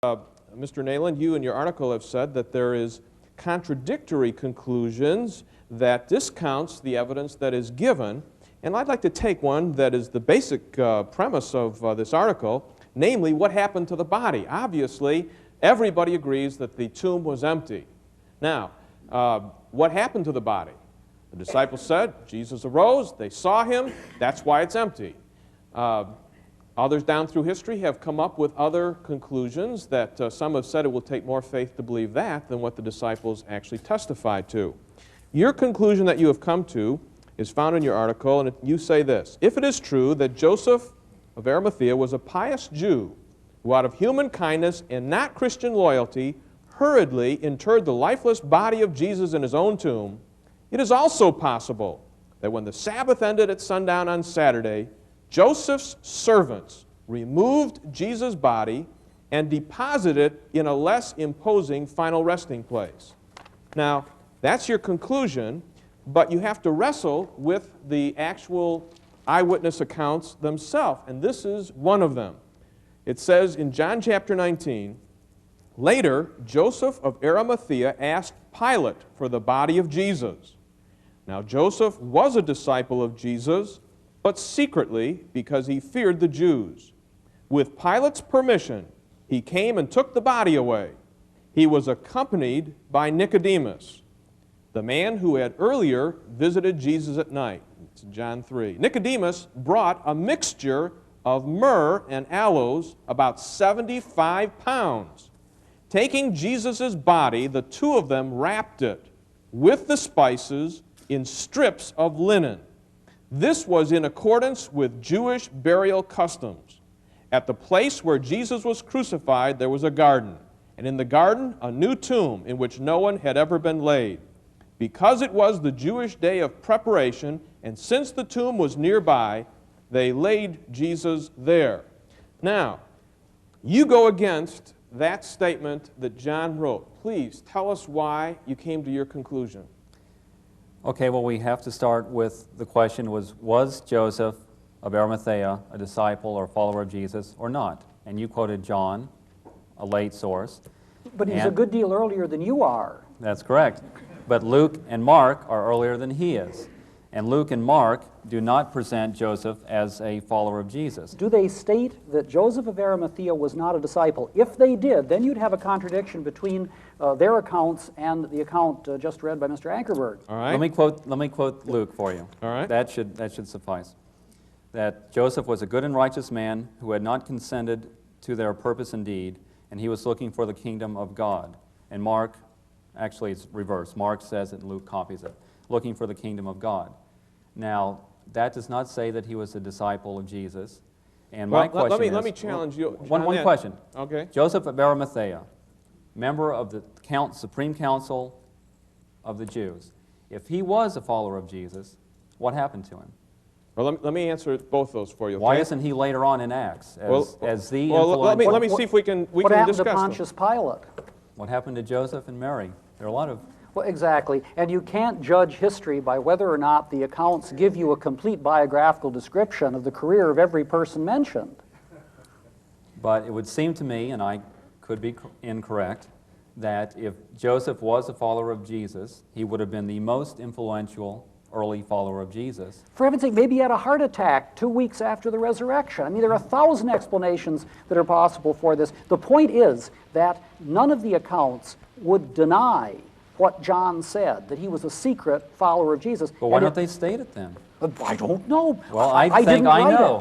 Mr. Nayland, you in your article have said that there is contradictory conclusions that discounts the evidence that is given. And I'd like to take one that is the basic premise of this article, namely what happened to the body. Obviously, everybody agrees that the tomb was empty. Now, what happened to the body? The disciples said, Jesus arose, they saw him, that's why it's empty. Others down through history have come up with other conclusions that some have said it will take more faith to believe that than what the disciples actually testified to. Your conclusion that you have come to is found in your article, and you say this: if it is true that Joseph of Arimathea was a pious Jew who out of human kindness and not Christian loyalty hurriedly interred the lifeless body of Jesus in his own tomb, it is also possible that when the Sabbath ended at sundown on Saturday, Joseph's servants removed Jesus' body and deposited it in a less imposing final resting place. Now, that's your conclusion, but you have to wrestle with the actual eyewitness accounts themselves, and this is one of them. It says in John chapter 19, later, Joseph of Arimathea asked Pilate for the body of Jesus. Now, Joseph was a disciple of Jesus, but secretly because he feared the Jews. With Pilate's permission, he came and took the body away. He was accompanied by Nicodemus, the man who had earlier visited Jesus at night. It's John 3. Nicodemus brought a mixture of myrrh and aloes, about 75 pounds. Taking Jesus' body, the two of them wrapped it with the spices in strips of linen. This was in accordance with Jewish burial customs. At the place where Jesus was crucified, there was a garden, and in the garden, a new tomb in which no one had ever been laid. Because it was the Jewish day of preparation, and since the tomb was nearby, they laid Jesus there. Now, you go against that statement that John wrote. Please tell us why you came to your conclusion. Okay, well, we have to start with the question was Joseph of Arimathea a disciple or follower of Jesus or not? And you quoted John, a late source. But he's a good deal earlier than you are. That's correct. But Luke and Mark are earlier than he is. And Luke and Mark do not present Joseph as a follower of Jesus. Do they state that Joseph of Arimathea was not a disciple? If they did, then you'd have a contradiction between their accounts and the account just read by Mr. Ankerberg. All right. Let me quote Luke for you. All right. That should suffice. That Joseph was a good and righteous man who had not consented to their purpose and deed, and he was looking for the kingdom of God. And Mark, actually it's reversed. Mark says it and Luke copies it. Looking for the kingdom of God. Now, that does not say that he was a disciple of Jesus. And my question is... Let me challenge you. One question. Okay. Joseph of Arimathea, member of the Supreme Council of the Jews. If he was a follower of Jesus, what happened to him? Well, let me answer both those for you. Okay? Why isn't he later on in Acts as the let influential... me see if we can discuss What happened to them. Pontius Pilate? What happened to Joseph and Mary? There are a lot of... Well, exactly. And you can't judge history by whether or not the accounts give you a complete biographical description of the career of every person mentioned. But it would seem to me, and I could be incorrect, that if Joseph was a follower of Jesus, he would have been the most influential early follower of Jesus. For heaven's sake, maybe he had a heart attack 2 weeks after the resurrection. I mean, there are 1,000 explanations that are possible for this. The point is that none of the accounts would deny what John said, that he was a secret follower of Jesus. But why don't they state it then? I don't know. Well, I think didn't I write know. it.